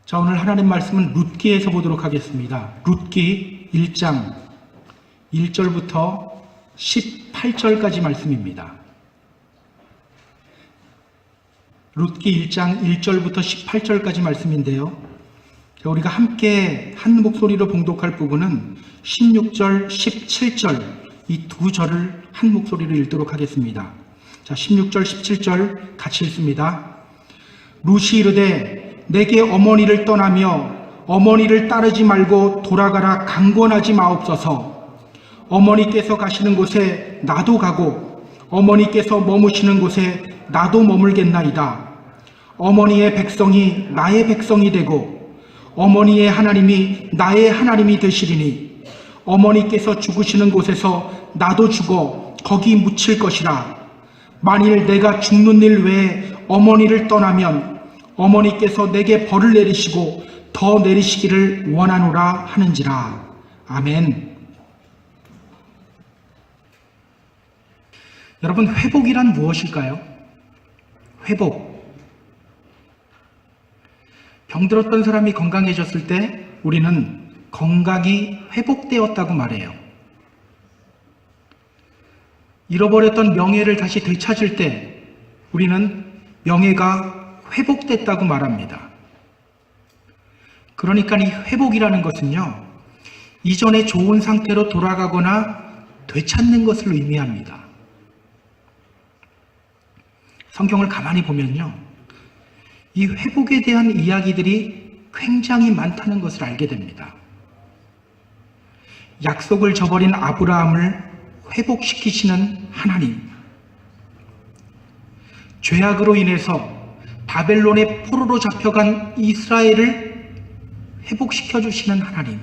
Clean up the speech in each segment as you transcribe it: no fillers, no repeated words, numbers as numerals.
자, 오늘 하나님 말씀은 룻기에서 보도록 하겠습니다. 룻기 1장 1절부터 18절까지 말씀입니다. 룻기 1장 1절부터 18절까지 말씀인데요. 자, 우리가 함께 한 목소리로 봉독할 부분은 16절, 17절 이 두 절을 한 목소리로 읽도록 하겠습니다. 자, 16절, 17절 같이 읽습니다. 룻이 이르되 내게 어머니를 떠나며 어머니를 따르지 말고 돌아가라 강권하지 마옵소서. 어머니께서 가시는 곳에 나도 가고 어머니께서 머무시는 곳에 나도 머물겠나이다. 어머니의 백성이 나의 백성이 되고 어머니의 하나님이 나의 하나님이 되시리니 어머니께서 죽으시는 곳에서 나도 죽어 거기 묻힐 것이라. 만일 내가 죽는 일 외에 어머니를 떠나면 어머니께서 내게 벌을 내리시고 더 내리시기를 원하노라 하는지라. 아멘. 여러분, 회복이란 무엇일까요? 회복. 병들었던 사람이 건강해졌을 때 우리는 건강이 회복되었다고 말해요. 잃어버렸던 명예를 다시 되찾을 때 우리는 명예가 회복됐다고 말합니다. 그러니까 이 회복이라는 것은요, 이전의 좋은 상태로 돌아가거나 되찾는 것을 의미합니다. 성경을 가만히 보면요, 이 회복에 대한 이야기들이 굉장히 많다는 것을 알게 됩니다. 약속을 저버린 아브라함을 회복시키시는 하나님, 죄악으로 인해서 바벨론의 포로로 잡혀간 이스라엘을 회복시켜 주시는 하나님,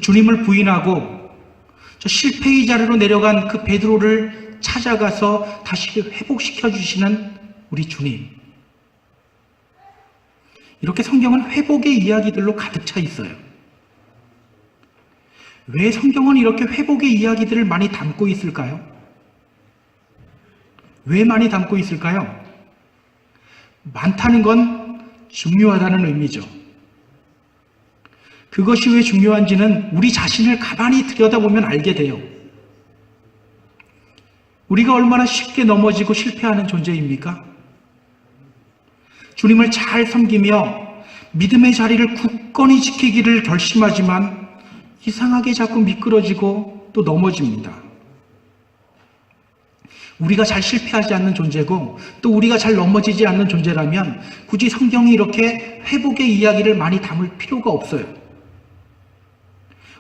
주님을 부인하고 저 실패의 자리로 내려간 그 베드로를 찾아가서 다시 회복시켜 주시는 우리 주님. 이렇게 성경은 회복의 이야기들로 가득 차 있어요. 왜 성경은 이렇게 회복의 이야기들을 많이 담고 있을까요? 왜 많이 담고 있을까요? 많다는 건 중요하다는 의미죠. 그것이 왜 중요한지는 우리 자신을 가만히 들여다보면 알게 돼요. 우리가 얼마나 쉽게 넘어지고 실패하는 존재입니까? 주님을 잘 섬기며 믿음의 자리를 굳건히 지키기를 결심하지만 이상하게 자꾸 미끄러지고 또 넘어집니다. 우리가 잘 실패하지 않는 존재고 또 우리가 잘 넘어지지 않는 존재라면 굳이 성경이 이렇게 회복의 이야기를 많이 담을 필요가 없어요.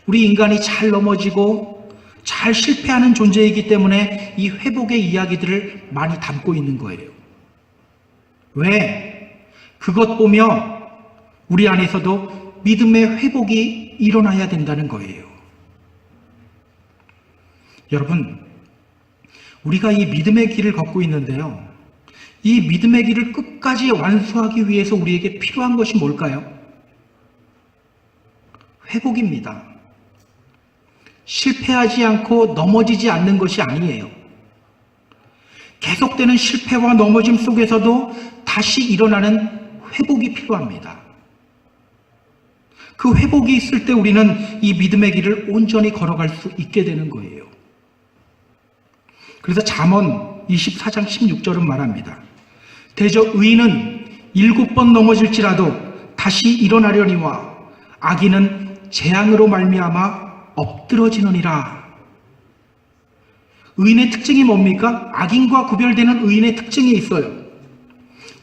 우리 인간이 잘 넘어지고 잘 실패하는 존재이기 때문에 이 회복의 이야기들을 많이 담고 있는 거예요. 왜? 그것 보며 우리 안에서도 믿음의 회복이 일어나야 된다는 거예요. 여러분, 우리가 이 믿음의 길을 걷고 있는데요, 이 믿음의 길을 끝까지 완수하기 위해서 우리에게 필요한 것이 뭘까요? 회복입니다. 실패하지 않고 넘어지지 않는 것이 아니에요. 계속되는 실패와 넘어짐 속에서도 다시 일어나는 회복이 필요합니다. 그 회복이 있을 때 우리는 이 믿음의 길을 온전히 걸어갈 수 있게 되는 거예요. 그래서 잠언 24장 16절은 말합니다. 대저 의인은 7번 넘어질지라도 다시 일어나려니와 악인은 재앙으로 말미암아 엎드러지느니라. 의인의 특징이 뭡니까? 악인과 구별되는 의인의 특징이 있어요.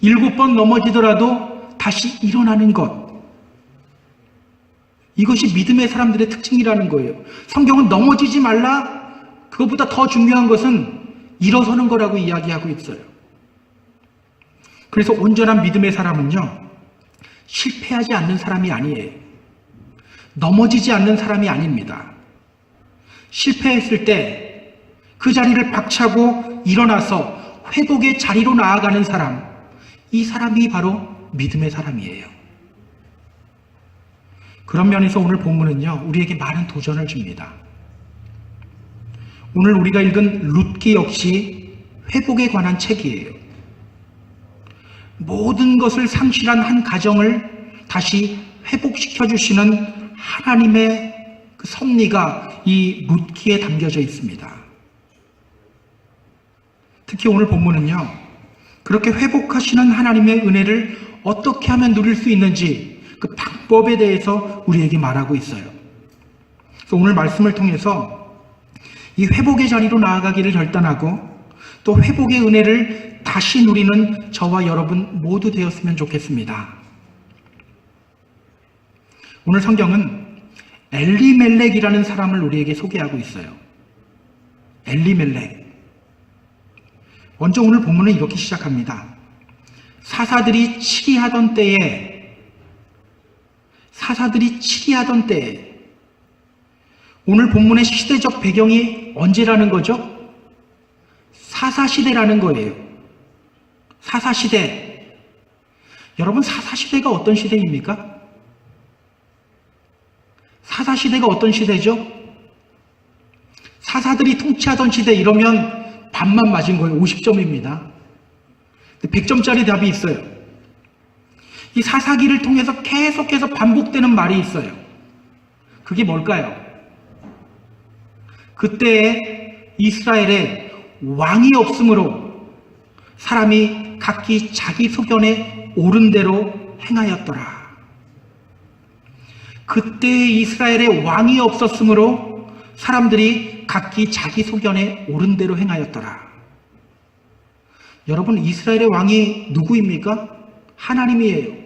7번 넘어지더라도 다시 일어나는 것. 이것이 믿음의 사람들의 특징이라는 거예요. 성경은 넘어지지 말라, 그것보다 더 중요한 것은 일어서는 거라고 이야기하고 있어요. 그래서 온전한 믿음의 사람은요, 실패하지 않는 사람이 아니에요. 넘어지지 않는 사람이 아닙니다. 실패했을 때 그 자리를 박차고 일어나서 회복의 자리로 나아가는 사람, 이 사람이 바로 믿음의 사람이에요. 그런 면에서 오늘 본문은요, 우리에게 많은 도전을 줍니다. 오늘 우리가 읽은 룻기 역시 회복에 관한 책이에요. 모든 것을 상실한 한 가정을 다시 회복시켜 주시는 하나님의 그 섭리가 이 룻기에 담겨져 있습니다. 특히 오늘 본문은요, 그렇게 회복하시는 하나님의 은혜를 어떻게 하면 누릴 수 있는지 그 방법에 대해서 우리에게 말하고 있어요. 그래서 오늘 말씀을 통해서 이 회복의 자리로 나아가기를 결단하고 또 회복의 은혜를 다시 누리는 저와 여러분 모두 되었으면 좋겠습니다. 오늘 성경은 엘리멜렉이라는 사람을 우리에게 소개하고 있어요. 엘리멜렉. 먼저 오늘 본문은 이렇게 시작합니다. 사사들이 치리하던 때에 오늘 본문의 시대적 배경이 언제라는 거죠? 사사시대라는 거예요. 사사시대. 여러분, 사사시대가 어떤 시대입니까? 사사시대가 어떤 시대죠? 사사들이 통치하던 시대 이러면 반만 맞은 거예요. 50점입니다. 100점짜리 답이 있어요. 이 사사기를 통해서 계속해서 반복되는 말이 있어요. 그게 뭘까요? 그때 이스라엘에 왕이 없으므로 사람이 각기 자기 소견에 옳은 대로 행하였더라. 그때 이스라엘에 왕이 없었으므로 사람들이 각기 자기 소견에 옳은 대로 행하였더라. 여러분, 이스라엘의 왕이 누구입니까? 하나님이에요.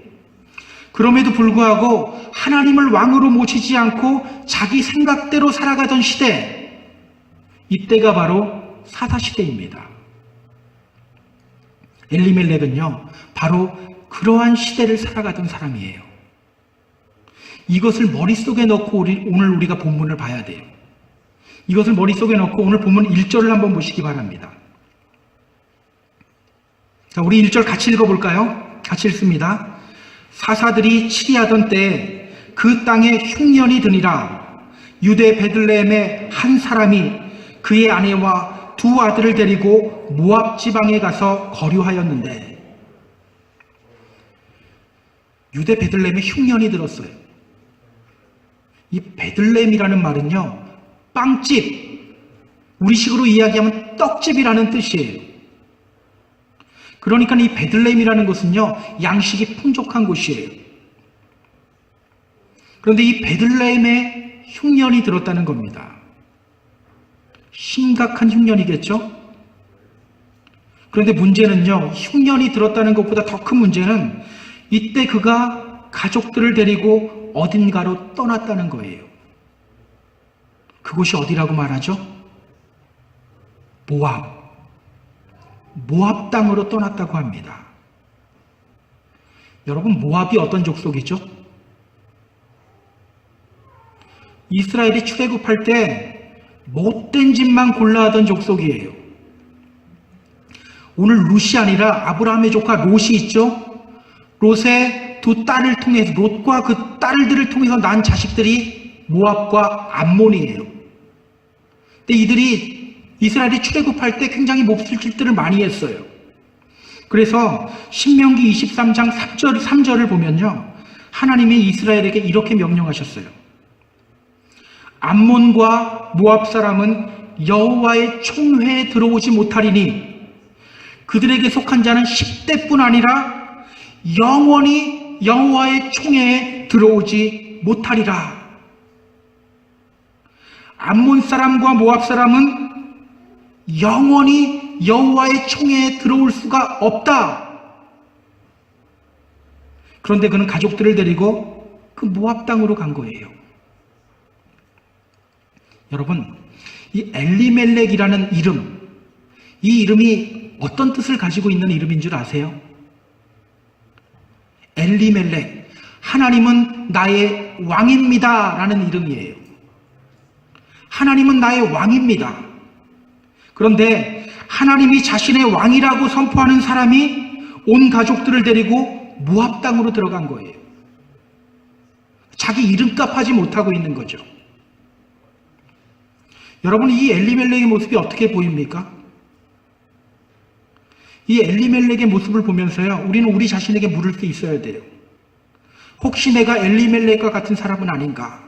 그럼에도 불구하고 하나님을 왕으로 모시지 않고 자기 생각대로 살아가던 시대, 이때가 바로 사사시대입니다. 엘리멜렉은요, 바로 그러한 시대를 살아가던 사람이에요. 이것을 머릿속에 넣고 오늘 우리가 본문을 봐야 돼요. 이것을 머릿속에 넣고 오늘 본문 1절을 한번 보시기 바랍니다. 자, 우리 1절 같이 읽어볼까요? 같이 읽습니다. 사사들이 치리하던 때에 그 땅에 흉년이 드니라. 유대 베들레헴의 한 사람이 그의 아내와 두 아들을 데리고 모압 지방에 가서 거류하였는데, 유대 베들레헴에 흉년이 들었어요. 이 베들레헴이라는 말은요, 빵집, 우리식으로 이야기하면 떡집이라는 뜻이에요. 그러니까 이 베들레헴이라는 곳은요, 양식이 풍족한 곳이에요. 그런데 이 베들레헴에 흉년이 들었다는 겁니다. 심각한 흉년이겠죠? 그런데 문제는요, 흉년이 들었다는 것보다 더 큰 문제는 이때 그가 가족들을 데리고 어딘가로 떠났다는 거예요. 그곳이 어디라고 말하죠? 모압 땅으로 떠났다고 합니다. 여러분, 모압이 어떤 족속이죠? 이스라엘이 출애굽할 때 못된 짓만 골라 하던 족속이에요. 오늘 룻이 아니라 아브라함의 조카 롯이 있죠? 롯의 두 딸을 통해서, 롯과 그 딸들을 통해서 난 자식들이 모압과 암몬이에요. 근데 이들이 이스라엘이 출애굽할 때 굉장히 몹쓸 짓들을 많이 했어요. 그래서 신명기 23장 3절을 보면요, 하나님이 이스라엘에게 이렇게 명령하셨어요. 암몬과 모압 사람은 여호와의 총회에 들어오지 못하리니 그들에게 속한 자는 10대뿐 아니라 영원히 여호와의 총회에 들어오지 못하리라. 암몬 사람과 모압 사람은 영원히 여호와의 총회에 들어올 수가 없다. 그런데 그는 가족들을 데리고 그 모압 땅으로 간 거예요. 여러분, 이 엘리멜렉이라는 이름, 이 이름이 어떤 뜻을 가지고 있는 이름인 줄 아세요? 엘리멜렉, 하나님은 나의 왕입니다 라는 이름이에요. 하나님은 나의 왕입니다. 그런데 하나님이 자신의 왕이라고 선포하는 사람이 온 가족들을 데리고 모압 땅으로 들어간 거예요. 자기 이름값 하지 못하고 있는 거죠. 여러분, 이 엘리멜렉의 모습이 어떻게 보입니까? 이 엘리멜렉의 모습을 보면서요, 우리는 우리 자신에게 물을 수 있어야 돼요. 혹시 내가 엘리멜렉과 같은 사람은 아닌가?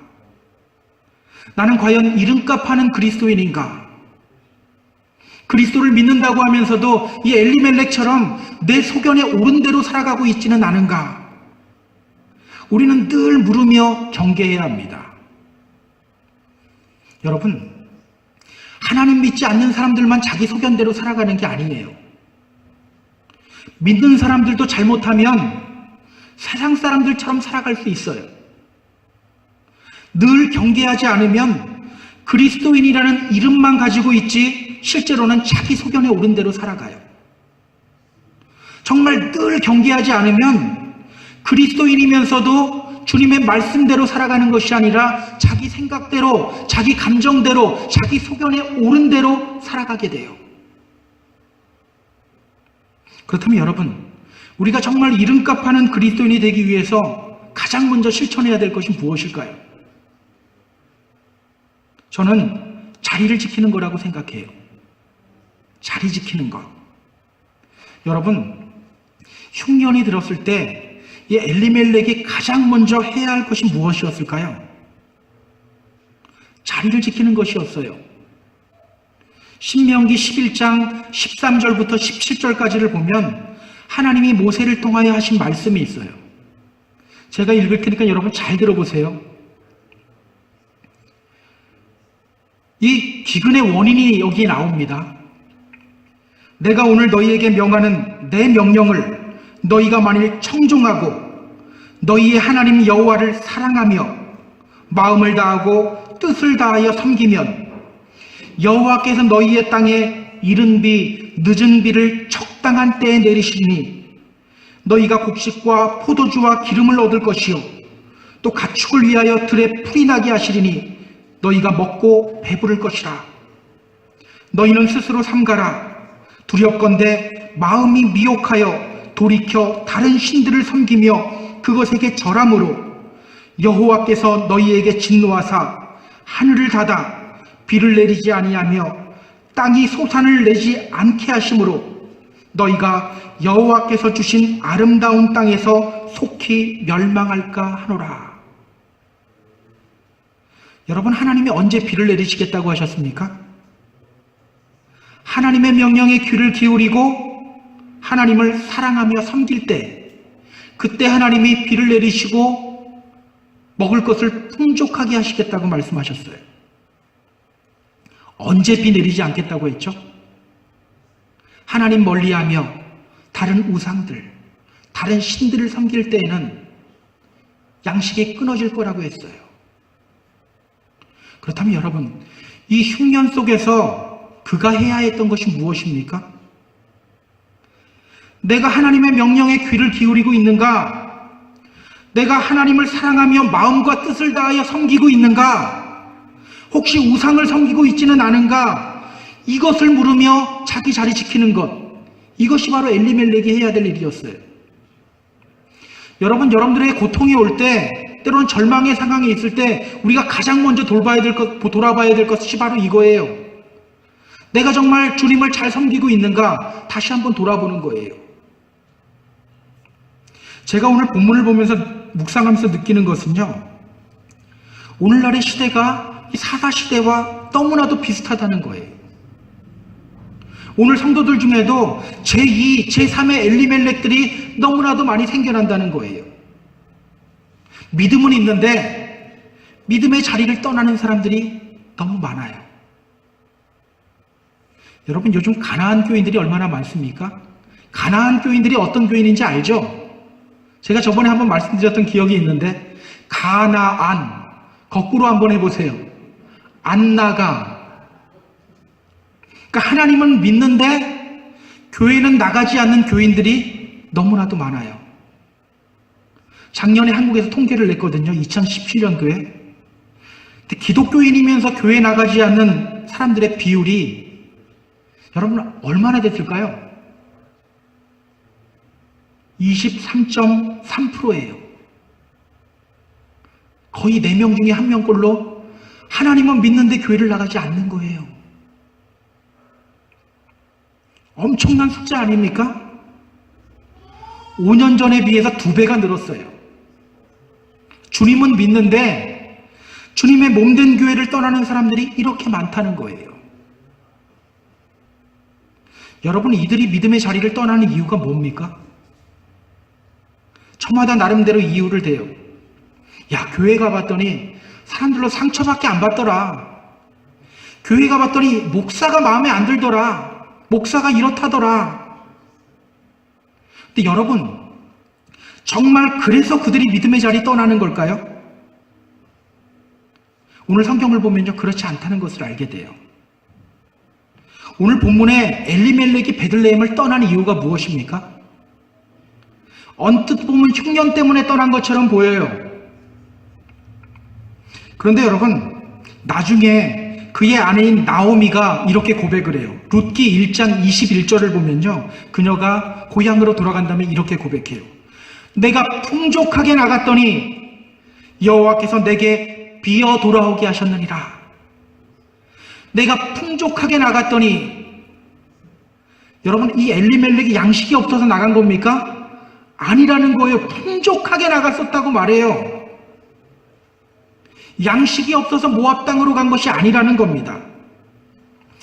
나는 과연 이름값 하는 그리스도인인가? 그리스도를 믿는다고 하면서도 이 엘리멜렉처럼 내 소견에 옳은 대로 살아가고 있지는 않은가? 우리는 늘 물으며 경계해야 합니다. 여러분, 하나님 믿지 않는 사람들만 자기 소견대로 살아가는 게 아니에요. 믿는 사람들도 잘못하면 세상 사람들처럼 살아갈 수 있어요. 늘 경계하지 않으면 그리스도인이라는 이름만 가지고 있지 실제로는 자기 소견에 옳은 대로 살아가요. 정말 늘 경계하지 않으면 그리스도인이면서도 주님의 말씀대로 살아가는 것이 아니라 자기 생각대로, 자기 감정대로, 자기 소견에 옳은 대로 살아가게 돼요. 그렇다면 여러분, 우리가 정말 이름값 하는 그리스도인이 되기 위해서 가장 먼저 실천해야 될 것이 무엇일까요? 저는 자리를 지키는 거라고 생각해요. 자리 지키는 것. 여러분, 흉년이 들었을 때 이 엘리멜렉이 가장 먼저 해야 할 것이 무엇이었을까요? 자리를 지키는 것이었어요. 신명기 11장 13절부터 17절까지를 보면 하나님이 모세를 통하여 하신 말씀이 있어요. 제가 읽을 테니까 여러분 잘 들어보세요. 이 기근의 원인이 여기에 나옵니다. 내가 오늘 너희에게 명하는 내 명령을 너희가 만일 청종하고 너희의 하나님 여호와를 사랑하며 마음을 다하고 뜻을 다하여 섬기면 여호와께서 너희의 땅에 이른 비 늦은 비를 적당한 때에 내리시니 너희가 곡식과 포도주와 기름을 얻을 것이요 또 가축을 위하여 들에 풀이 나게 하시리니 너희가 먹고 배부를 것이라. 너희는 스스로 삼가라. 두렵건대 마음이 미혹하여 돌이켜 다른 신들을 섬기며 그것에게 절함으로 여호와께서 너희에게 진노하사 하늘을 닫아 비를 내리지 아니하며 땅이 소산을 내지 않게 하심으로 너희가 여호와께서 주신 아름다운 땅에서 속히 멸망할까 하노라. 여러분, 하나님이 언제 비를 내리시겠다고 하셨습니까? 하나님의 명령에 귀를 기울이고 하나님을 사랑하며 섬길 때, 그때 하나님이 비를 내리시고 먹을 것을 풍족하게 하시겠다고 말씀하셨어요. 언제 비 내리지 않겠다고 했죠? 하나님 멀리하며 다른 우상들, 다른 신들을 섬길 때에는 양식이 끊어질 거라고 했어요. 그렇다면 여러분, 이 흉년 속에서 그가 해야 했던 것이 무엇입니까? 내가 하나님의 명령에 귀를 기울이고 있는가? 내가 하나님을 사랑하며 마음과 뜻을 다하여 섬기고 있는가? 혹시 우상을 섬기고 있지는 않은가? 이것을 물으며 자기 자리 지키는 것, 이것이 바로 엘리멜렉이 해야 될 일이었어요. 여러분들에게 고통이 올 때, 때로는 절망의 상황에 있을 때 우리가 가장 먼저 돌아봐야 될 것이 바로 이거예요. 내가 정말 주님을 잘 섬기고 있는가? 다시 한번 돌아보는 거예요. 제가 오늘 본문을 보면서 묵상하면서 느끼는 것은요, 오늘날의 시대가 이 사사시대와 너무나도 비슷하다는 거예요. 오늘 성도들 중에도 제2, 제3의 엘리멜렉들이 너무나도 많이 생겨난다는 거예요. 믿음은 있는데 믿음의 자리를 떠나는 사람들이 너무 많아요. 여러분, 요즘 가나안 교인들이 얼마나 많습니까? 가나안 교인들이 어떤 교인인지 알죠? 제가 저번에 한번 말씀드렸던 기억이 있는데, 가나안, 거꾸로 한번 해보세요. 안 나가. 그러니까 하나님은 믿는데 교회는 나가지 않는 교인들이 너무나도 많아요. 작년에 한국에서 통계를 냈거든요. 2017년도에. 근데 기독교인이면서 교회 나가지 않는 사람들의 비율이 여러분 얼마나 됐을까요? 23.3%예요. 거의 4명 중에 1명꼴로 하나님은 믿는데 교회를 나가지 않는 거예요. 엄청난 숫자 아닙니까? 5년 전에 비해서 2배가 늘었어요. 주님은 믿는데 주님의 몸된 교회를 떠나는 사람들이 이렇게 많다는 거예요. 여러분, 이들이 믿음의 자리를 떠나는 이유가 뭡니까? 저마다 나름대로 이유를 대요. 야, 교회 가봤더니 사람들로 상처밖에 안 받더라. 교회 가봤더니 목사가 마음에 안 들더라. 목사가 이렇다더라. 근데 여러분, 정말 그래서 그들이 믿음의 자리 떠나는 걸까요? 오늘 성경을 보면요, 그렇지 않다는 것을 알게 돼요. 오늘 본문에 엘리멜렉이 베들레헴을 떠난 이유가 무엇입니까? 언뜻 보면 흉년 때문에 떠난 것처럼 보여요. 그런데 여러분, 나중에 그의 아내인 나오미가 이렇게 고백을 해요. 룻기 1장 21절을 보면요, 그녀가 고향으로 돌아간 다음에 이렇게 고백해요. 내가 풍족하게 나갔더니 여호와께서 내게 비어 돌아오게 하셨느니라. 내가 풍족하게 나갔더니, 여러분, 이 엘리멜렉이 양식이 없어서 나간 겁니까? 아니라는 거예요. 풍족하게 나갔었다고 말해요. 양식이 없어서 모압 땅으로 간 것이 아니라는 겁니다.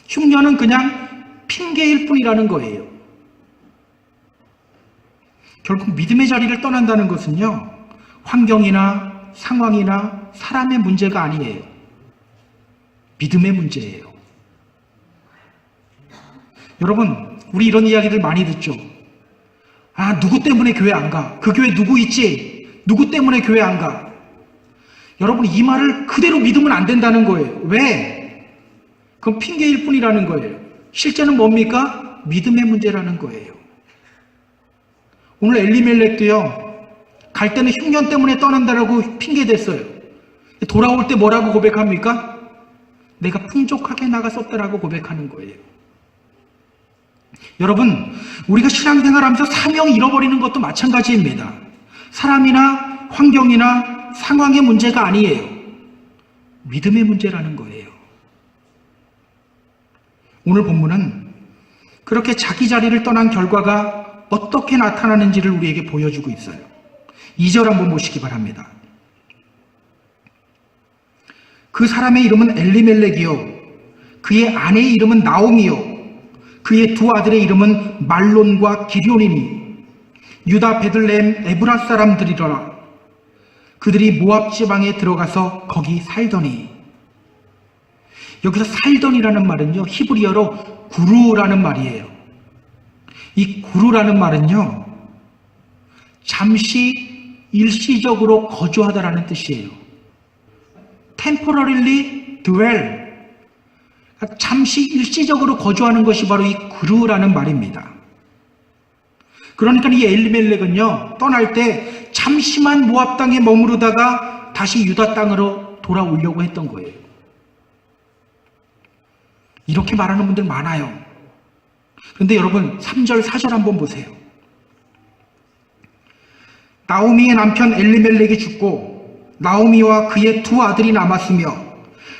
흉년은 그냥 핑계일 뿐이라는 거예요. 결국 믿음의 자리를 떠난다는 것은요, 환경이나 상황이나 사람의 문제가 아니에요. 믿음의 문제예요. 여러분, 우리 이런 이야기들 많이 듣죠. 아, 누구 때문에 교회 안 가? 그 교회 누구 있지? 누구 때문에 교회 안 가? 여러분, 이 말을 그대로 믿으면 안 된다는 거예요. 왜? 그건 핑계일 뿐이라는 거예요. 실제는 뭡니까? 믿음의 문제라는 거예요. 오늘 엘리멜렉도요, 갈 때는 흉년 때문에 떠난다라고 핑계댔어요. 돌아올 때 뭐라고 고백합니까? 내가 풍족하게 나갔었다라고 고백하는 거예요. 여러분, 우리가 신앙생활하면서 사명을 잃어버리는 것도 마찬가지입니다. 사람이나 환경이나 상황의 문제가 아니에요. 믿음의 문제라는 거예요. 오늘 본문은 그렇게 자기 자리를 떠난 결과가 어떻게 나타나는지를 우리에게 보여주고 있어요. 2절 한번 보시기 바랍니다. 그 사람의 이름은 엘리멜렉이요, 그의 아내의 이름은 나오미요, 그의 두 아들의 이름은 말론과 기럝이니 유다 베들레헴 에브라 사람들이더라. 그들이 모압 지방에 들어가서 거기 살더니. 여기서 살더니라는 말은요, 히브리어로 구루라는 말이에요. 이 구루라는 말은요, 잠시 일시적으로 거주하다라는 뜻이에요. temporarily dwell, 잠시 일시적으로 거주하는 것이 바로 이 구루라는 말입니다. 그러니까 이 엘리멜렉은요, 떠날 때 잠시만 모압 땅에 머무르다가 다시 유다 땅으로 돌아오려고 했던 거예요. 이렇게 말하는 분들 많아요. 그런데 여러분, 3절 4절 한번 보세요. 나오미의 남편 엘리멜렉이 죽고 나오미와 그의 두 아들이 남았으며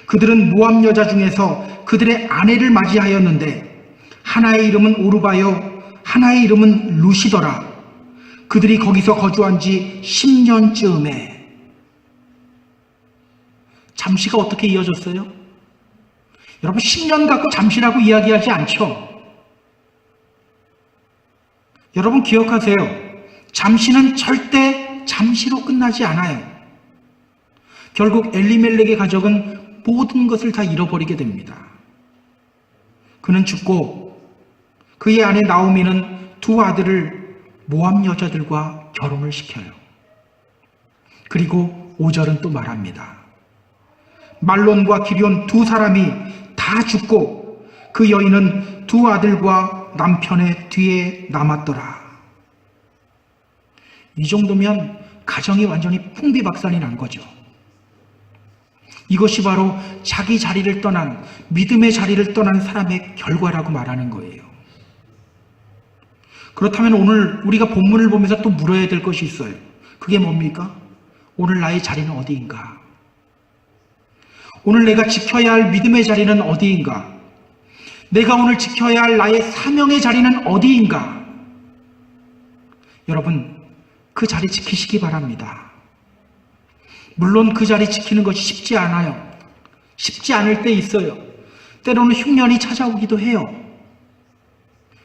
그들은 모압 여자 중에서 그들의 아내를 맞이하였는데 하나의 이름은 오르바요 하나의 이름은 루시더라. 그들이 거기서 거주한 지 10년쯤에. 잠시가 어떻게 이어졌어요? 여러분, 10년 갖고 잠시라고 이야기하지 않죠. 여러분 기억하세요. 잠시는 절대 잠시로 끝나지 않아요. 결국 엘리멜렉의 가족은 모든 것을 다 잃어버리게 됩니다. 그는 죽고 그의 아내 나오미는 두 아들을 모압 여자들과 결혼을 시켜요. 그리고 5절은 또 말합니다. 말론과 기럝 두 사람이 다 죽고 그 여인은 두 아들과 남편의 뒤에 남았더라. 이 정도면 가정이 완전히 풍비박산이 난 거죠. 이것이 바로 자기 자리를 떠난, 믿음의 자리를 떠난 사람의 결과라고 말하는 거예요. 그렇다면 오늘 우리가 본문을 보면서 또 물어야 될 것이 있어요. 그게 뭡니까? 오늘 나의 자리는 어디인가? 오늘 내가 지켜야 할 믿음의 자리는 어디인가? 내가 오늘 지켜야 할 나의 사명의 자리는 어디인가? 여러분, 그 자리 지키시기 바랍니다. 물론 그 자리 지키는 것이 쉽지 않아요. 쉽지 않을 때 있어요. 때로는 흉년이 찾아오기도 해요.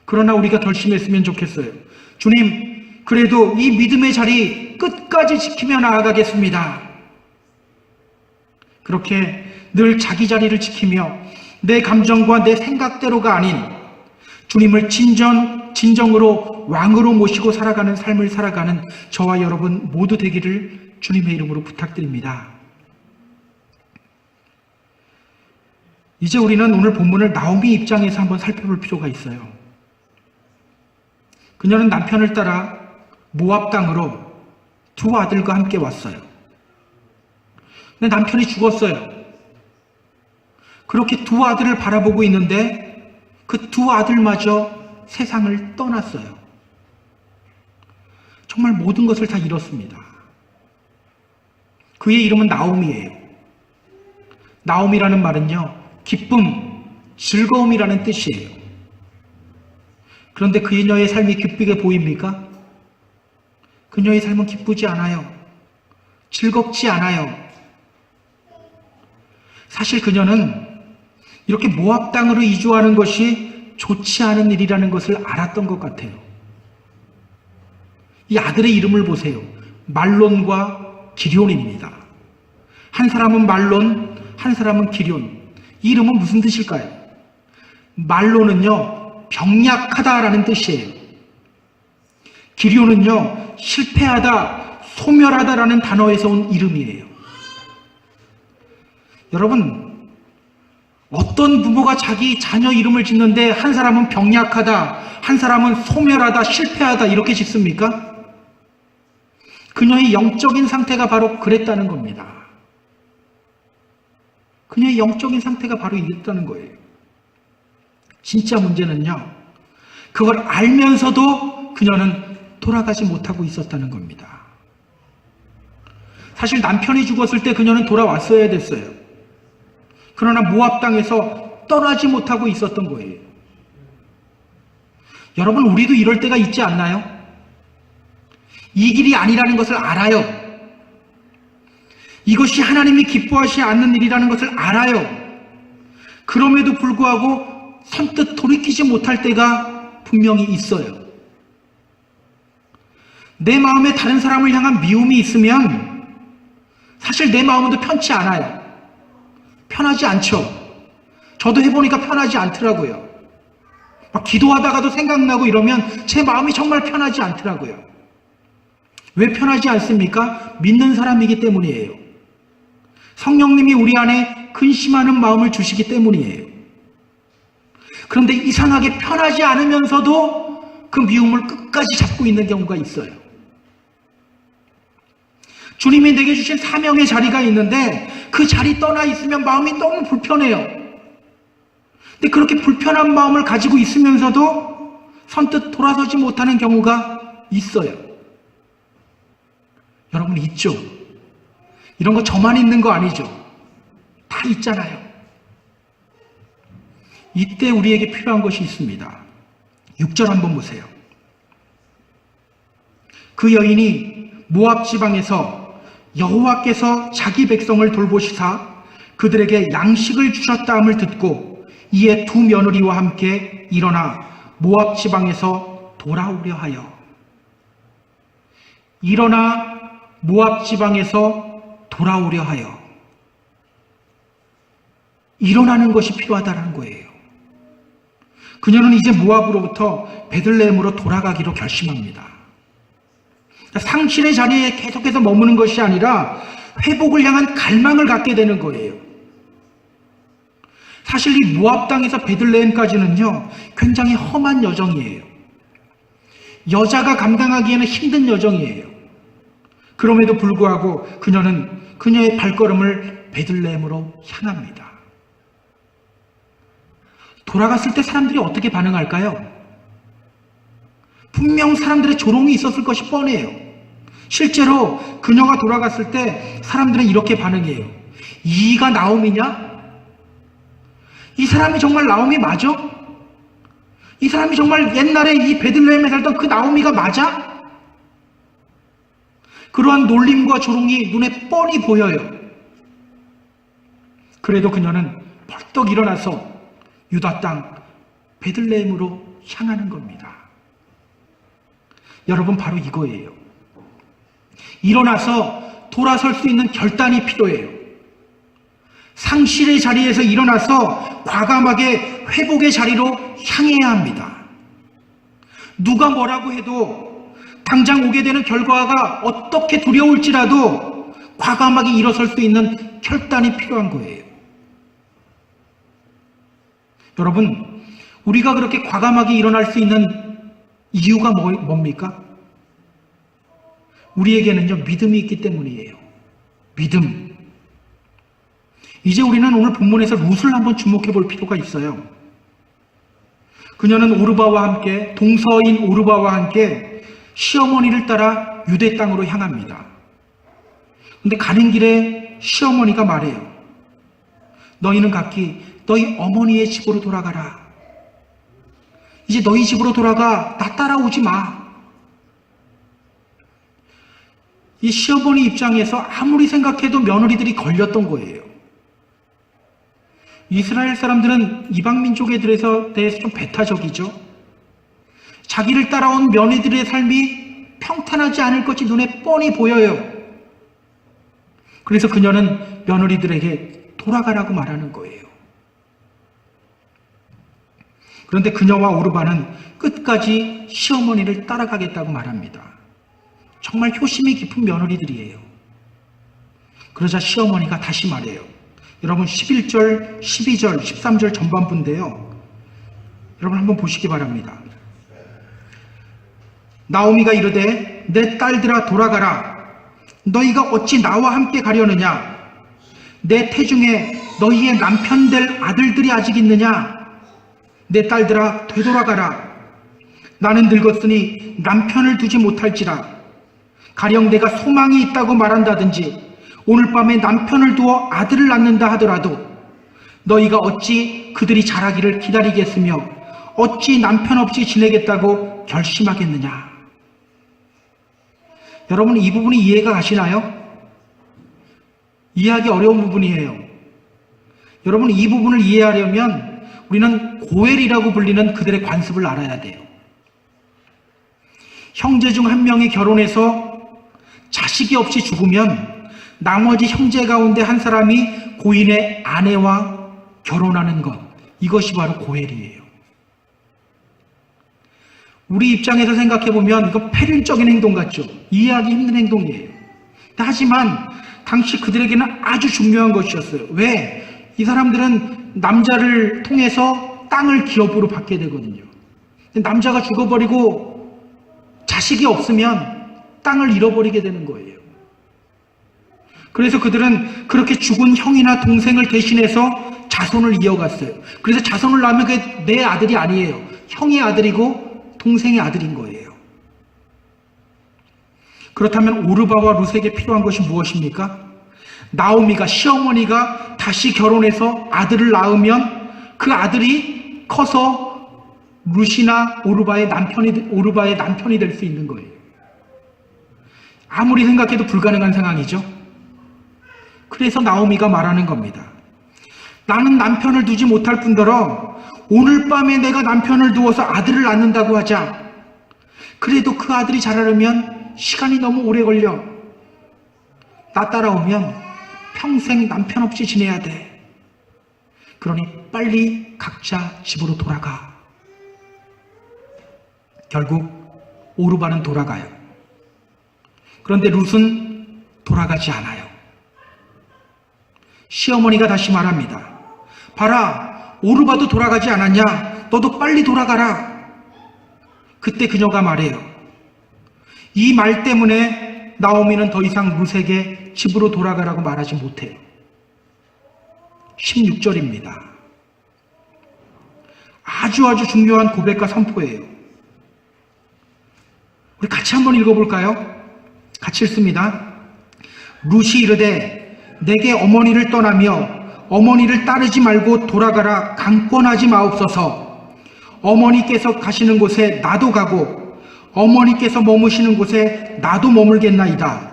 그러나 우리가 결심했으면 좋겠어요. 주님, 그래도 이 믿음의 자리 끝까지 지키며 나아가겠습니다. 그렇게 늘 자기 자리를 지키며 내 감정과 내 생각대로가 아닌 주님을 진정으로 왕으로 모시고 살아가는 삶을 살아가는 저와 여러분 모두 되기를 주님의 이름으로 부탁드립니다. 이제 우리는 오늘 본문을 나오미 입장에서 한번 살펴볼 필요가 있어요. 그녀는 남편을 따라 모압 땅으로 두 아들과 함께 왔어요. 근데 남편이 죽었어요. 그렇게 두 아들을 바라보고 있는데 그 두 아들마저 세상을 떠났어요. 정말 모든 것을 다 잃었습니다. 그의 이름은 나오미예요. 나오미라는 말은요, 기쁨, 즐거움이라는 뜻이에요. 그런데 그녀의 삶이 기쁘게 보입니까? 그녀의 삶은 기쁘지 않아요. 즐겁지 않아요. 사실 그녀는 이렇게 모압 땅으로 이주하는 것이 좋지 않은 일이라는 것을 알았던 것 같아요. 이 아들의 이름을 보세요. 말론과 기럝입니다. 한 사람은 말론, 한 사람은 기럝. 이 이름은 무슨 뜻일까요? 말론은요, 병약하다라는 뜻이에요. 기럝은요, 실패하다, 소멸하다라는 단어에서 온 이름이에요. 여러분, 어떤 부모가 자기 자녀 이름을 짓는데 한 사람은 병약하다, 한 사람은 소멸하다, 실패하다 이렇게 짓습니까? 그녀의 영적인 상태가 바로 그랬다는 겁니다. 그녀의 영적인 상태가 바로 이랬다는 거예요. 진짜 문제는요, 그걸 알면서도 그녀는 돌아가지 못하고 있었다는 겁니다. 사실 남편이 죽었을 때 그녀는 돌아왔어야 됐어요. 그러나 모압 땅에서 떠나지 못하고 있었던 거예요. 여러분, 우리도 이럴 때가 있지 않나요? 이 길이 아니라는 것을 알아요. 이것이 하나님이 기뻐하시지 않는 일이라는 것을 알아요. 그럼에도 불구하고 선뜻 돌이키지 못할 때가 분명히 있어요. 내 마음에 다른 사람을 향한 미움이 있으면 사실 내 마음도 편치 않아요. 편하지 않죠. 저도 해보니까 편하지 않더라고요. 막 기도하다가도 생각나고 이러면 제 마음이 정말 편하지 않더라고요. 왜 편하지 않습니까? 믿는 사람이기 때문이에요. 성령님이 우리 안에 근심하는 마음을 주시기 때문이에요. 그런데 이상하게 편하지 않으면서도 그 미움을 끝까지 잡고 있는 경우가 있어요. 주님이 내게 주신 사명의 자리가 있는데 그 자리 떠나 있으면 마음이 너무 불편해요. 근데 그렇게 불편한 마음을 가지고 있으면서도 선뜻 돌아서지 못하는 경우가 있어요. 여러분, 있죠? 이런 거 저만 있는 거 아니죠? 다 있잖아요. 이때 우리에게 필요한 것이 있습니다. 6절 한번 보세요. 그 여인이 모압 지방에서 여호와께서 자기 백성을 돌보시사 그들에게 양식을 주셨다 함을 듣고 이에 두 며느리와 함께 일어나 모압 지방에서 돌아오려 하여. 일어나 모압 지방에서 돌아오려 하여. 일어나는 것이 필요하다는 거예요. 그녀는 이제 모압으로부터 베들레헴으로 돌아가기로 결심합니다. 상실의 자리에 계속해서 머무는 것이 아니라 회복을 향한 갈망을 갖게 되는 거예요. 사실 이 모압 땅에서 베들레헴까지는요, 굉장히 험한 여정이에요. 여자가 감당하기에는 힘든 여정이에요. 그럼에도 불구하고 그녀는 그녀의 발걸음을 베들레헴으로 향합니다. 돌아갔을 때 사람들이 어떻게 반응할까요? 분명 사람들의 조롱이 있었을 것이 뻔해요. 실제로 그녀가 돌아갔을 때 사람들은 이렇게 반응해요. 이가 나오미냐? 이 사람이 정말 나오미 맞아? 이 사람이 정말 옛날에 이 베들레헴에 살던 그 나오미가 맞아? 그러한 놀림과 조롱이 눈에 뻔히 보여요. 그래도 그녀는 벌떡 일어나서 유다 땅 베들레헴으로 향하는 겁니다. 여러분, 바로 이거예요. 일어나서 돌아설 수 있는 결단이 필요해요. 상실의 자리에서 일어나서 과감하게 회복의 자리로 향해야 합니다. 누가 뭐라고 해도 당장 오게 되는 결과가 어떻게 두려울지라도 과감하게 일어설 수 있는 결단이 필요한 거예요. 여러분, 우리가 그렇게 과감하게 일어날 수 있는 이유가 뭡니까? 우리에게는요, 믿음이 있기 때문이에요. 믿음. 이제 우리는 오늘 본문에서 룻을 한번 주목해 볼 필요가 있어요. 그녀는 오르바와 함께, 동서인 오르바와 함께 시어머니를 따라 유대 땅으로 향합니다. 근데 가는 길에 시어머니가 말해요. 너희는 각기 너희 어머니의 집으로 돌아가라. 이제 너희 집으로 돌아가. 나 따라오지 마. 이 시어머니 입장에서 아무리 생각해도 며느리들이 걸렸던 거예요. 이스라엘 사람들은 이방 민족에 대해서 좀 배타적이죠. 자기를 따라온 며느리들의 삶이 평탄하지 않을 것이 눈에 뻔히 보여요. 그래서 그녀는 며느리들에게 돌아가라고 말하는 거예요. 그런데 그녀와 오르바는 끝까지 시어머니를 따라가겠다고 말합니다. 정말 효심이 깊은 며느리들이에요. 그러자 시어머니가 다시 말해요. 여러분, 11절, 12절, 13절 전반부인데요. 여러분 한번 보시기 바랍니다. 나오미가 이르되 내 딸들아 돌아가라. 너희가 어찌 나와 함께 가려느냐? 내 태중에 너희의 남편 될 아들들이 아직 있느냐? 내 딸들아 되돌아가라. 나는 늙었으니 남편을 두지 못할지라. 가령 내가 소망이 있다고 말한다든지 오늘 밤에 남편을 두어 아들을 낳는다 하더라도 너희가 어찌 그들이 자라기를 기다리겠으며 어찌 남편 없이 지내겠다고 결심하겠느냐? 여러분, 이 부분이 이해가 가시나요? 이해하기 어려운 부분이에요. 여러분, 이 부분을 이해하려면 우리는 고엘이라고 불리는 그들의 관습을 알아야 돼요. 형제 중 한 명이 결혼해서 자식이 없이 죽으면 나머지 형제 가운데 한 사람이 고인의 아내와 결혼하는 것, 이것이 바로 고엘이에요. 우리 입장에서 생각해보면 이거 폐륜적인 행동 같죠? 이해하기 힘든 행동이에요. 하지만 당시 그들에게는 아주 중요한 것이었어요. 왜? 이 사람들은 남자를 통해서 땅을 기업으로 받게 되거든요. 남자가 죽어버리고 자식이 없으면 땅을 잃어버리게 되는 거예요. 그래서 그들은 그렇게 죽은 형이나 동생을 대신해서 자손을 이어갔어요. 그래서 자손을 낳으면 그게 내 아들이 아니에요. 형의 아들이고 동생의 아들인 거예요. 그렇다면 오르바와 룻에게 필요한 것이 무엇입니까? 나오미가, 시어머니가 다시 결혼해서 아들을 낳으면 그 아들이 커서 룻이나 오르바의 남편이 될 수 있는 거예요. 아무리 생각해도 불가능한 상황이죠. 그래서 나오미가 말하는 겁니다. 나는 남편을 두지 못할 뿐더러 오늘 밤에 내가 남편을 두어서 아들을 낳는다고 하자. 그래도 그 아들이 자라려면 시간이 너무 오래 걸려. 나 따라오면 평생 남편 없이 지내야 돼. 그러니 빨리 각자 집으로 돌아가. 결국 오르바는 돌아가요. 그런데 룻은 돌아가지 않아요. 시어머니가 다시 말합니다. 봐라, 오르바도 돌아가지 않았냐? 너도 빨리 돌아가라. 그때 그녀가 말해요. 이 말 때문에 나오미는 더 이상 룻에게 집으로 돌아가라고 말하지 못해요. 16절입니다. 아주 중요한 고백과 선포예요. 우리 같이 한번 읽어볼까요? 같이 읽습니다. 룻이 이르되 내게 어머니를 떠나며 어머니를 따르지 말고 돌아가라 강권하지 마옵소서. 어머니께서 가시는 곳에 나도 가고 어머니께서 머무시는 곳에 나도 머물겠나이다.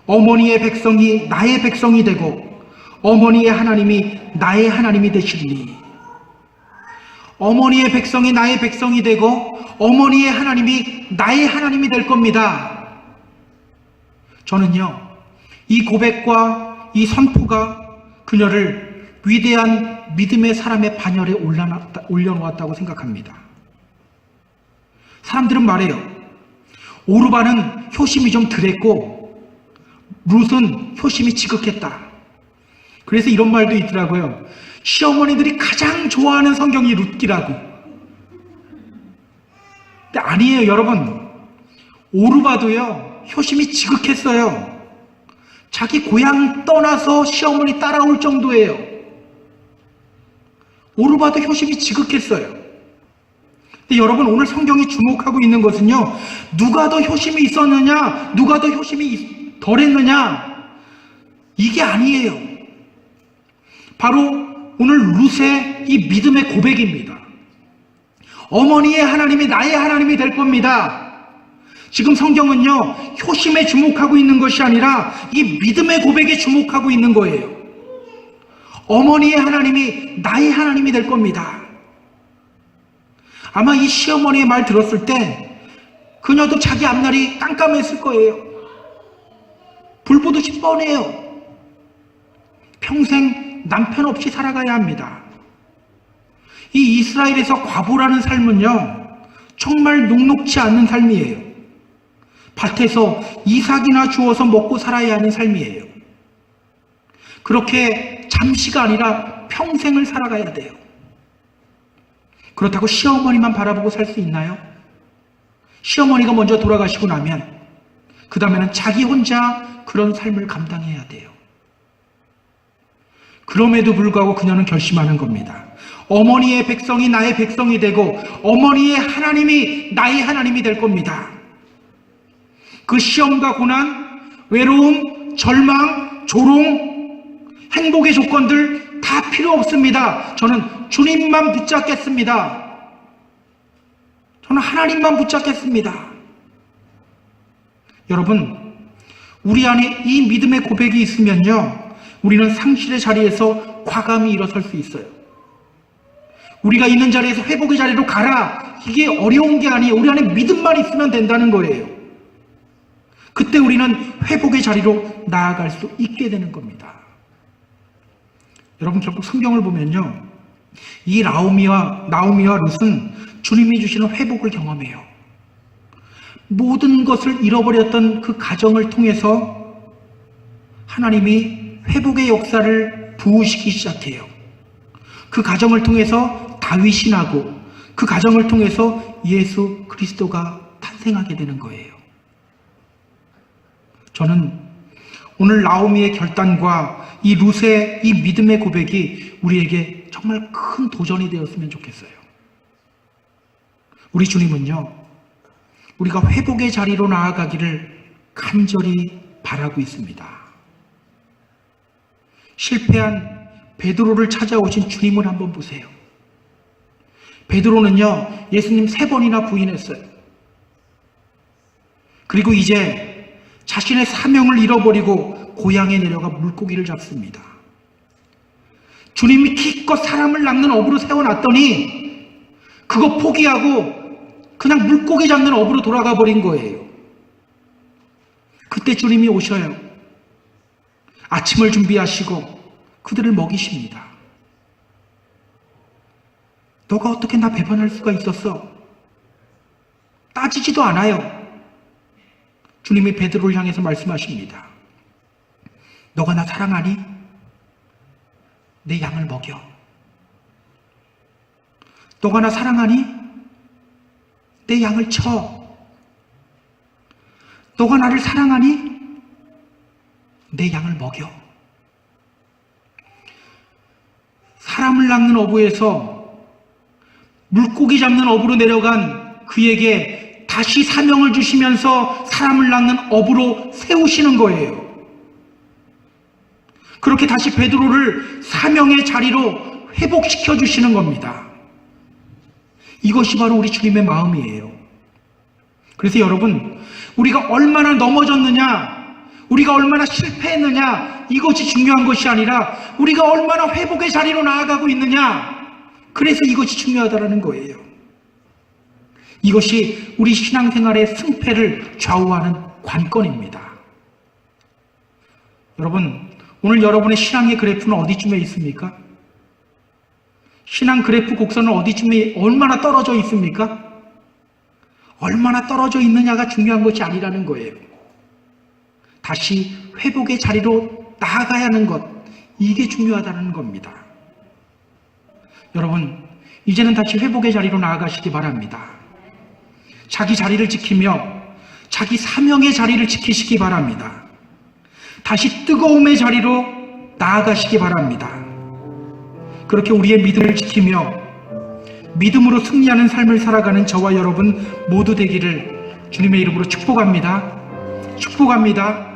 어머니의 백성이 나의 백성이 되고 어머니의 하나님이 나의 하나님이 되시리니. 어머니의 백성이 나의 백성이 되고 어머니의 하나님이 나의 하나님이 될 겁니다. 저는요, 이 고백과 이 선포가 그녀를 위대한 믿음의 사람의 반열에 올려놓았다고 생각합니다. 사람들은 말해요. 오르바는 효심이 좀 덜했고 룻은 효심이 지극했다. 그래서 이런 말도 있더라고요. 시어머니들이 가장 좋아하는 성경이 룻기라고. 근데 아니에요, 여러분. 오르바도요, 효심이 지극했어요. 자기 고향 떠나서 시어머니 따라올 정도예요. 오르바도 효심이 지극했어요. 근데 여러분, 오늘 성경이 주목하고 있는 것은요, 누가 더 효심이 있었느냐, 누가 더 효심이 덜했느냐, 이게 아니에요. 바로 오늘 룻의 이 믿음의 고백입니다. 어머니의 하나님이 나의 하나님이 될 겁니다. 지금 성경은요, 효심에 주목하고 있는 것이 아니라 이 믿음의 고백에 주목하고 있는 거예요. 어머니의 하나님이 나의 하나님이 될 겁니다. 아마 이 시어머니의 말 들었을 때 그녀도 자기 앞날이 깜깜했을 거예요. 불보듯이 뻔해요. 평생 남편 없이 살아가야 합니다. 이 이스라엘에서 과부라는 삶은요, 정말 녹록지 않는 삶이에요. 밭에서 이삭이나 주워서 먹고 살아야 하는 삶이에요. 그렇게 잠시가 아니라 평생을 살아가야 돼요. 그렇다고 시어머니만 바라보고 살 수 있나요? 시어머니가 먼저 돌아가시고 나면 그 다음에는 자기 혼자 그런 삶을 감당해야 돼요. 그럼에도 불구하고 그녀는 결심하는 겁니다. 어머니의 백성이 나의 백성이 되고 어머니의 하나님이 나의 하나님이 될 겁니다. 그 시험과 고난, 외로움, 절망, 조롱, 행복의 조건들 다 필요 없습니다. 저는 주님만 붙잡겠습니다. 저는 하나님만 붙잡겠습니다. 여러분, 우리 안에 이 믿음의 고백이 있으면요, 우리는 상실의 자리에서 과감히 일어설 수 있어요. 우리가 있는 자리에서 회복의 자리로 가라, 이게 어려운 게 아니에요. 우리 안에 믿음만 있으면 된다는 거예요. 그때 우리는 회복의 자리로 나아갈 수 있게 되는 겁니다. 여러분, 결국 성경을 보면요, 이 나오미와 룻은 주님이 주시는 회복을 경험해요. 모든 것을 잃어버렸던 그 가정을 통해서 하나님이 회복의 역사를 부으시기 시작해요. 그 가정을 통해서 다윗이 나고 그 가정을 통해서 예수 그리스도가 탄생하게 되는 거예요. 저는 오늘 나오미의 결단과 이 룻의 이 믿음의 고백이 우리에게 정말 큰 도전이 되었으면 좋겠어요. 우리 주님은요, 우리가 회복의 자리로 나아가기를 간절히 바라고 있습니다. 실패한 베드로를 찾아오신 주님을 한번 보세요. 베드로는요, 예수님 3번이나 부인했어요. 그리고 이제 자신의 사명을 잃어버리고 고향에 내려가 물고기를 잡습니다. 주님이 기껏 사람을 낚는 업으로 세워놨더니 그거 포기하고 그냥 물고기 잡는 업으로 돌아가 버린 거예요. 그때 주님이 오셔요. 아침을 준비하시고 그들을 먹이십니다. 너가 어떻게 나 배반할 수가 있었어? 따지지도 않아요. 주님이 베드로를 향해서 말씀하십니다. 너가 나 사랑하니? 내 양을 먹여. 너가 나 사랑하니? 내 양을 쳐. 너가 나를 사랑하니? 내 양을 먹여. 사람을 낚는 어부에서 물고기 잡는 어부로 내려간 그에게 다시 사명을 주시면서 사람을 낚는 어부로 세우시는 거예요. 그렇게 다시 베드로를 사명의 자리로 회복시켜 주시는 겁니다. 이것이 바로 우리 주님의 마음이에요. 그래서 여러분, 우리가 얼마나 넘어졌느냐, 우리가 얼마나 실패했느냐, 이것이 중요한 것이 아니라 우리가 얼마나 회복의 자리로 나아가고 있느냐, 그래서 이것이 중요하다는 거예요. 이것이 우리 신앙생활의 승패를 좌우하는 관건입니다. 여러분, 오늘 여러분의 신앙의 그래프는 어디쯤에 있습니까? 신앙 그래프 곡선은 어디쯤에 얼마나 떨어져 있습니까? 얼마나 떨어져 있느냐가 중요한 것이 아니라는 거예요. 다시 회복의 자리로 나아가야 하는 것, 이게 중요하다는 겁니다. 여러분, 이제는 다시 회복의 자리로 나아가시기 바랍니다. 자기 자리를 지키며 자기 사명의 자리를 지키시기 바랍니다. 다시 뜨거움의 자리로 나아가시기 바랍니다. 그렇게 우리의 믿음을 지키며 믿음으로 승리하는 삶을 살아가는 저와 여러분 모두 되기를 주님의 이름으로 축복합니다. 축복합니다.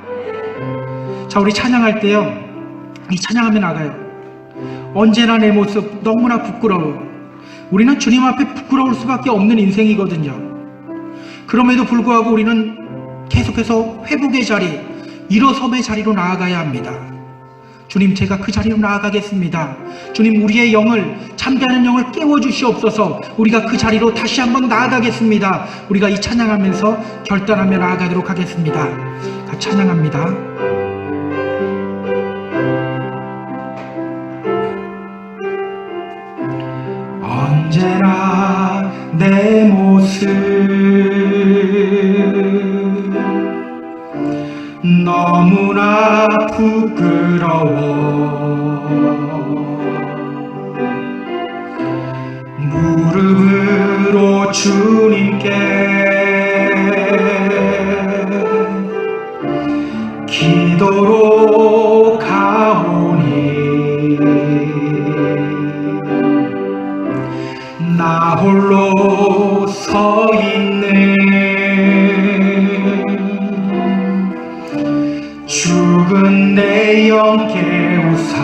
자, 우리 찬양할 때요, 이 찬양하며 나가요. 언제나 내 모습 너무나 부끄러워. 우리는 주님 앞에 부끄러울 수밖에 없는 인생이거든요. 그럼에도 불구하고 우리는 계속해서 회복의 자리, 일어섬의 자리로 나아가야 합니다. 주님, 제가 그 자리로 나아가겠습니다. 주님, 우리의 영을, 잠자는 영을 깨워주시옵소서. 우리가 그 자리로 다시 한번 나아가겠습니다. 우리가 이 찬양하면서 결단하며 나아가도록 하겠습니다. 같이 찬양합니다. 언제나 내 모습 너무나 부끄러워. 무릎으로 주님께 기도로 가오니 나 홀로 서 있는 죽은 내 영 깨우사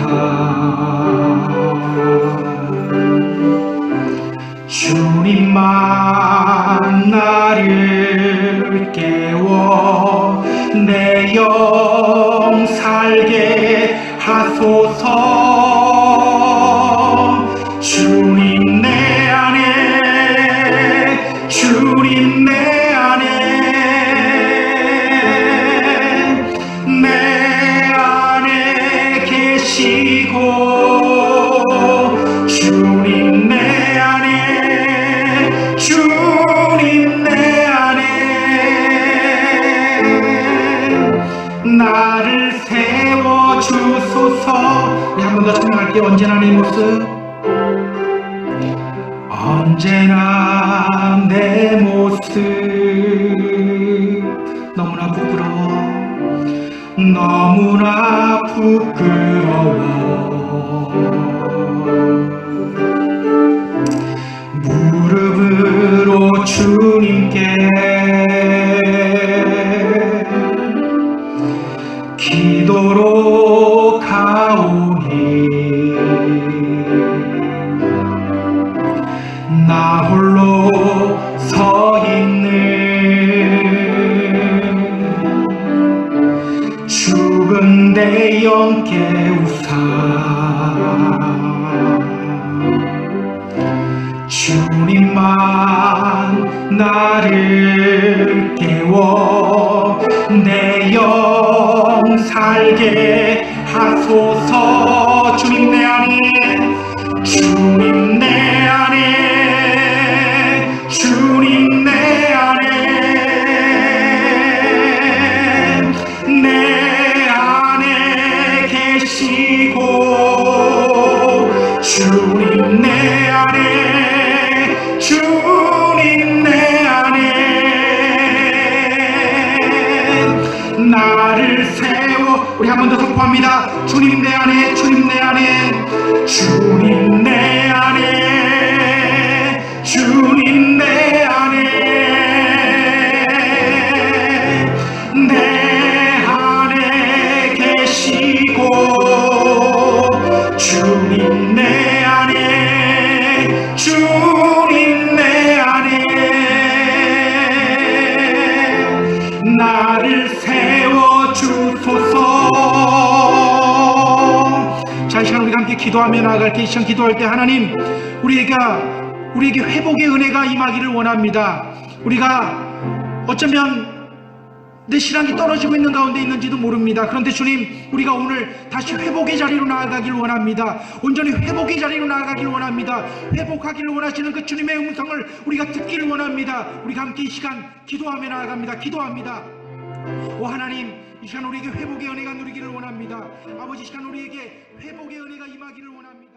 주님만 나를 깨워 내 영 살게 하소서. 주님 내 안에, 주님 내 안에, 내 안에 계시고 주님 내 안에, 주님 내 안에 나를 세워주소서. 우리 한 번 더 찬양할게요. 언제나 내 모습, 언제나 내 모습 너무나 부끄러워, 너무나 부끄러워. 무릎으로 주님께 기도로 가오니 나 홀로 서 있는 죽은 내 영 깨우사 주님만 나를 깨워 내 영 살게 하소서. 주님 내 안에, 주님 내 안에, 주님 내 안에, 내 안에 계시고 주님 내 안에, 주님 내 안에 나를 세워. 우리 한 번 더 선포합니다. 주님 내 안에, 주님 내 안에, 주님 내 안에, 주님 내 안에, 내 안에 계시고 나를 세워주소서. 자, 이 시간 우리가 함께 기도하며 나아갈 때, 이 시간 기도할 때 하나님 우리에게 회복의 은혜가 임하기를 원합니다. 우리가 어쩌면 내 신앙이 떨어지고 있는 가운데 있는지도 모릅니다. 그런데 주님, 우리가 오늘 다시 회복의 자리로 나아가길 원합니다. 온전히 회복의 자리로 나아가길 원합니다. 회복하기를 원하시는 그 주님의 음성을 우리가 듣기를 원합니다. 우리가 함께 이 시간 기도하며 나아갑니다. 기도합니다. 오 하나님, 이 시간 우리에게 회복의 은혜가 누리기를 원합니다. 아버지, 이 시간 우리에게 회복의 은혜가 임하기를 원합니다.